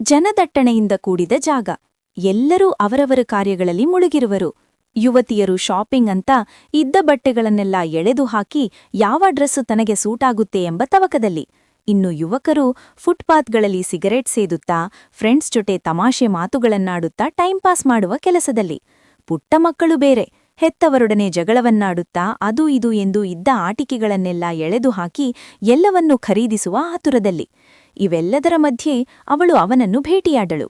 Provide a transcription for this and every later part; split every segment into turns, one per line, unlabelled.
ಜನದಟ್ಟಣೆಯಿಂದ ಕೂಡಿದ ಜಾಗ. ಎಲ್ಲರೂ ಅವರವರ ಕಾರ್ಯಗಳಲ್ಲಿ ಮುಳುಗಿರುವರು. ಯುವತಿಯರು ಶಾಪಿಂಗ್ ಅಂತ ಇದ್ದ ಬಟ್ಟೆಗಳನ್ನೆಲ್ಲ ಎಳೆದು ಹಾಕಿ ಯಾವ ಡ್ರೆಸ್ಸು ತನಗೆ ಸೂಟಾಗುತ್ತೆ ಎಂಬ ತವಕದಲ್ಲಿ. ಇನ್ನು ಯುವಕರು ಫುಟ್ಪಾತ್ಗಳಲ್ಲಿ ಸಿಗರೆಟ್ ಸೇದುತ್ತಾ ಫ್ರೆಂಡ್ಸ್ ಜೊತೆ ತಮಾಷೆ ಮಾತುಗಳನ್ನಾಡುತ್ತಾ ಟೈಂ ಪಾಸ್ ಮಾಡುವ ಕೆಲಸದಲ್ಲಿ. ಪುಟ್ಟ ಮಕ್ಕಳು ಬೇರೆ, ಹೆತ್ತವರೊಡನೆ ಜಗಳವನ್ನಾಡುತ್ತಾ ಅದು ಇದು ಎಂದು ಇದ್ದ ಆಟಿಕೆಗಳನ್ನೆಲ್ಲ ಎಳೆದು ಹಾಕಿ ಎಲ್ಲವನ್ನೂ ಖರೀದಿಸುವ ಆತುರದಲ್ಲಿ. ಇವೆಲ್ಲದರ ಮಧ್ಯೆ ಅವಳು ಅವನನ್ನು ಭೇಟಿಯಾದಳು.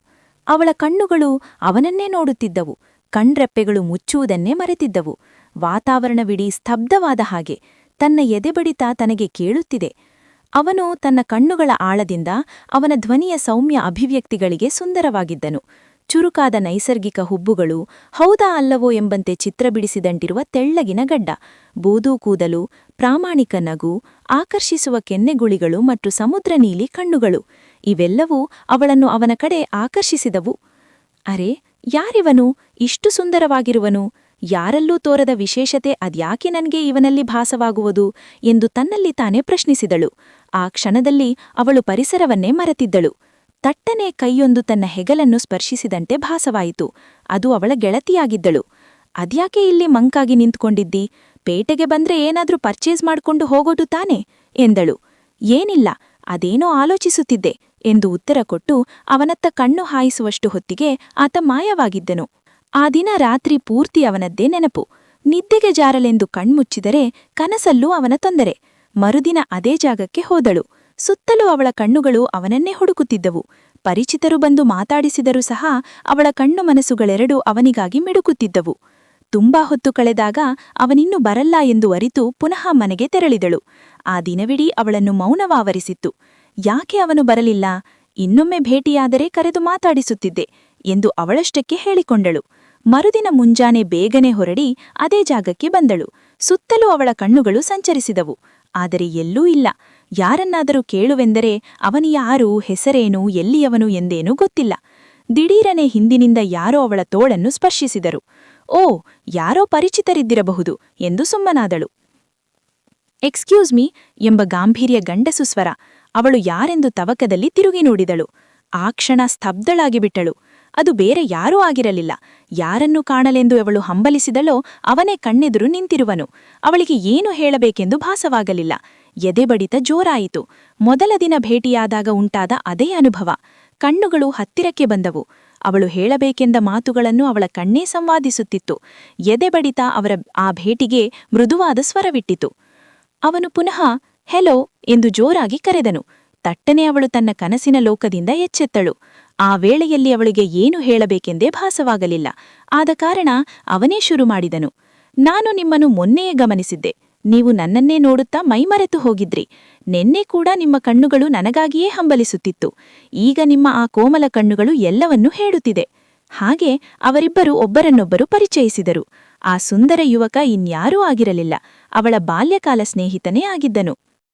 ಅವಳ ಕಣ್ಣುಗಳು ಅವನನ್ನೇ ನೋಡುತ್ತಿದ್ದವು. ಕಣ್ರೆಪ್ಪೆಗಳು ಮುಚ್ಚುವುದನ್ನೇ ಮರೆತಿದ್ದವು. ವಾತಾವರಣವಿಡೀ ಸ್ತಬ್ಧವಾದ ಹಾಗೆ. ತನ್ನ ಎದೆಬಡಿತ ತನಗೆ ಕೇಳುತ್ತಿದೆ. ಅವನು ತನ್ನ ಕಣ್ಣುಗಳ ಆಳದಿಂದ ಅವನ ಧ್ವನಿಯ ಸೌಮ್ಯ ಅಭಿವ್ಯಕ್ತಿಗಳಿಗೆ ಸುಂದರವಾಗಿದ್ದನು. ಚುರುಕಾದ ನೈಸರ್ಗಿಕ ಹುಬ್ಬುಗಳು, ಹೌದಾ ಅಲ್ಲವೋ ಎಂಬಂತೆ ಚಿತ್ರ ಬಿಡಿಸಿದಂಟಿರುವ ತೆಳ್ಳಗಿನ ಗಡ್ಡ, ಬೂದೂ ಕೂದಲು, ಪ್ರಾಮಾಣಿಕ ನಗು, ಆಕರ್ಷಿಸುವ ಕೆನ್ನೆಗುಳಿಗಳು ಮತ್ತು ಸಮುದ್ರ ನೀಲಿ ಕಣ್ಣುಗಳು ಇವೆಲ್ಲವೂ ಅವಳನ್ನು ಅವನ ಕಡೆ ಆಕರ್ಷಿಸಿದವು. ಅರೆ, ಯಾರಿವನು, ಇಷ್ಟು ಸುಂದರವಾಗಿರುವನು? ಯಾರಲ್ಲೂ ತೋರದ ವಿಶೇಷತೆ ಅದ್ಯಾಕೆ ನನಗೆ ಇವನಲ್ಲಿ ಭಾಸವಾಗುವುದು ಎಂದು ತನ್ನಲ್ಲಿ ತಾನೇ ಪ್ರಶ್ನಿಸಿದಳು. ಆ ಕ್ಷಣದಲ್ಲಿ ಅವಳು ಪರಿಸರವನ್ನೇ ಮರೆತಿದ್ದಳು. ತಟ್ಟನೆ ಕೈಯೊಂದು ತನ್ನ ಹೆಗಲನ್ನು ಸ್ಪರ್ಶಿಸಿದಂತೆ ಭಾಸವಾಯಿತು. ಅದು ಅವಳ ಗೆಳತಿಯಾಗಿದ್ದಳು. ಅದ್ಯಾಕೆ ಇಲ್ಲಿ ಮಂಕಾಗಿ ನಿಂತ್ಕೊಂಡಿದ್ದಿ? ಪೇಟೆಗೆ ಬಂದ್ರೆ ಏನಾದ್ರೂ ಪರ್ಚೇಸ್ ಮಾಡ್ಕೊಂಡು ಹೋಗೋದು ತಾನೆ ಎಂದಳು. ಏನಿಲ್ಲ, ಅದೇನೋ ಆಲೋಚಿಸುತ್ತಿದ್ದೆ ಎಂದು ಉತ್ತರ ಕೊಟ್ಟು ಅವನತ್ತ ಕಣ್ಣು ಹಾಯಿಸುವಷ್ಟು ಹೊತ್ತಿಗೆ ಆತ ಮಾಯವಾಗಿದ್ದನು. ಆ ದಿನ ರಾತ್ರಿ ಪೂರ್ತಿ ಅವನದ್ದೇ ನೆನಪು. ನಿದ್ದೆಗೆ ಜಾರಲೆಂದು ಕಣ್ಮುಚ್ಚಿದರೆ ಕನಸಲ್ಲೂ ಅವನ ತೊಂದರೆ. ಮರುದಿನ ಅದೇ ಜಾಗಕ್ಕೆ ಹೋದಳು. ಸುತ್ತಲೂ ಅವಳ ಕಣ್ಣುಗಳು ಅವನನ್ನೇ ಹುಡುಕುತ್ತಿದ್ದವು. ಪರಿಚಿತರು ಬಂದು ಮಾತಾಡಿಸಿದರೂ ಸಹ ಅವಳ ಕಣ್ಣು ಮನಸ್ಸುಗಳೆರಡೂ ಅವನಿಗಾಗಿ ಮಿಡುಕುತ್ತಿದ್ದವು. ತುಂಬಾ ಹೊತ್ತು ಕಳೆದಾಗ ಅವನಿನ್ನೂ ಬರಲ್ಲ ಎಂದು ಅರಿತು ಪುನಃ ಮನೆಗೆ ತೆರಳಿದಳು. ಆ ದಿನವಿಡೀ ಅವಳನ್ನು ಮೌನವಾವರಿಸಿತ್ತು. ಯಾಕೆ ಅವನು ಬರಲಿಲ್ಲ? ಇನ್ನೊಮ್ಮೆ ಭೇಟಿಯಾದರೆ ಕರೆದು ಮಾತಾಡಿಸುತ್ತಿದ್ದೆ ಎಂದು ಅವಳಷ್ಟಕ್ಕೆ ಹೇಳಿಕೊಂಡಳು. ಮರುದಿನ ಮುಂಜಾನೆ ಬೇಗನೆ ಹೊರಡಿ ಅದೇ ಜಾಗಕ್ಕೆ ಬಂದಳು. ಸುತ್ತಲೂ ಅವಳ ಕಣ್ಣುಗಳು ಸಂಚರಿಸಿದವು. ಆದರೆ ಎಲ್ಲೂ ಇಲ್ಲ. ಯಾರನ್ನಾದರೂ ಕೇಳುವೆಂದರೆ ಅವನು ಯಾರು, ಹೆಸರೇನು, ಎಲ್ಲಿಯವನು ಎಂದೇನೂ ಗೊತ್ತಿಲ್ಲ. ದಿಢೀರನೆ ಹಿಂದಿನಿಂದ ಯಾರೋ ಅವಳ ತೋಳನ್ನು ಸ್ಪರ್ಶಿಸಿದರು. ಓ, ಯಾರೋ ಪರಿಚಿತರಿದ್ದಿರಬಹುದು ಎಂದು ಸುಮ್ಮನಾದಳು. ಎಕ್ಸ್ಕ್ಯೂಸ್ ಮೀ ಎಂಬ ಗಾಂಭೀರ್ಯ ಗಂಡಸು ಸ್ವರ. ಅವಳು ಯಾರೆಂದು ತವಕದಲ್ಲಿ ತಿರುಗಿ ನೋಡಿದಳು. ಆ ಕ್ಷಣ ಸ್ತಬ್ಧಳಾಗಿಬಿಟ್ಟಳು. ಅದು ಬೇರೆ ಯಾರೂ ಆಗಿರಲಿಲ್ಲ. ಯಾರನ್ನು ಕಾಣಲೆಂದು ಅವಳು ಹಂಬಲಿಸಿದಳೋ ಅವನೇ ಕಣ್ಣೆದುರು ನಿಂತಿರುವನು. ಅವಳಿಗೆ ಏನು ಹೇಳಬೇಕೆಂದು ಭಾಸವಾಗಲಿಲ್ಲ. ಎದೆಬಡಿತ ಜೋರಾಯಿತು. ಮೊದಲ ದಿನ ಭೇಟಿಯಾದಾಗ ಉಂಟಾದ ಅದೇ ಅನುಭವ. ಕಣ್ಣುಗಳು ಹತ್ತಿರಕ್ಕೆ ಬಂದವು. ಅವಳು ಹೇಳಬೇಕೆಂದ ಮಾತುಗಳನ್ನು ಅವಳ ಕಣ್ಣೇ ಸಂವಾದಿಸುತ್ತಿತ್ತು. ಎದೆಬಡಿತ ಅವರ ಆ ಭೇಟಿಗೆ ಮೃದುವಾದ ಸ್ವರವಿಟ್ಟಿತು. ಅವನು ಪುನಃ ಹೆಲೋ ಎಂದು ಜೋರಾಗಿ ಕರೆದನು. ತಟ್ಟನೆ ಅವಳು ತನ್ನ ಕನಸಿನ ಲೋಕದಿಂದ ಎಚ್ಚೆತ್ತಳು. ಆ ವೇಳೆಯಲ್ಲಿ ಅವಳಿಗೆ ಏನು ಹೇಳಬೇಕೆಂದೇ ಭಾಸವಾಗಲಿಲ್ಲ. ಆದ ಕಾರಣ ಅವನೇ ಶುರು ಮಾಡಿದನು. ನಾನು ನಿಮ್ಮನ್ನು ಮೊನ್ನೆಯೇ ಗಮನಿಸಿದ್ದೆ. ನೀವು ನನ್ನನ್ನೇ ನೋಡುತ್ತಾ ಮೈಮರೆತು ಹೋಗಿದ್ರಿ. ನೆನ್ನೆ ಕೂಡ ನಿಮ್ಮ ಕಣ್ಣುಗಳು ನನಗಾಗಿಯೇ ಹಂಬಲಿಸುತ್ತಿತ್ತು. ಈಗ ನಿಮ್ಮ ಆ ಕೋಮಲ ಕಣ್ಣುಗಳು ಎಲ್ಲವನ್ನೂ ಹೇಳುತ್ತಿದೆ. ಹಾಗೆ ಅವರಿಬ್ಬರು ಒಬ್ಬರನ್ನೊಬ್ಬರು ಪರಿಚಯಿಸಿದರು. ಆ ಸುಂದರ ಯುವಕ ಇನ್ಯಾರೂ ಆಗಿರಲಿಲ್ಲ. ಅವಳ ಬಾಲ್ಯಕಾಲ ಸ್ನೇಹಿತನೇ ಆಗಿದ್ದನು.